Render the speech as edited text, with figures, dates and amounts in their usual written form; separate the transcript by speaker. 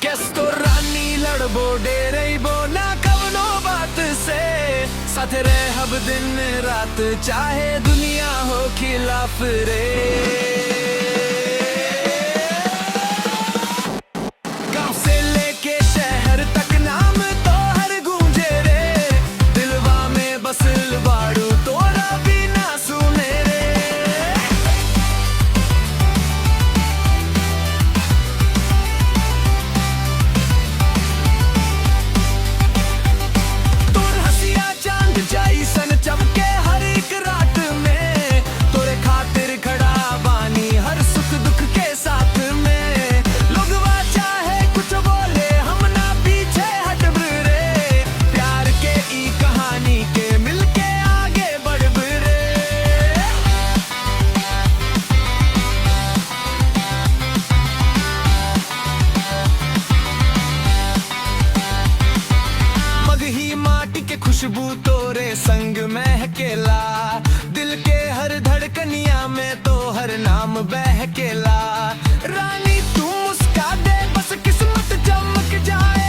Speaker 1: केस्तो रानी लड़बो डेरेबो ना कवनो बात से, साथ रहब दिन रात चाहे दुनिया हो खिलाफ रे। गांव से लेके शहर तक नाम तो हर गूंजे रे, दिलवा में बसल बाड़ू तोरा भी ना सुने रे। तोर हसिया चांद जाई सन चमके हर एक रात में, तोरे खातिर खड़ा बानी हर सुख दुख के साथ में। लोगवा चाहे कुछ बोले हम ना पीछे हटब रे, प्यार के ई कहानी के मिलके आगे बढ़ब रे। मगही माटी के खुशबू तोरे संग महकेला, दिल के हर धड़कनिया में तो हर नाम बहकेला। रानी तू मुस्का दे बस किस्मत चमक जाए,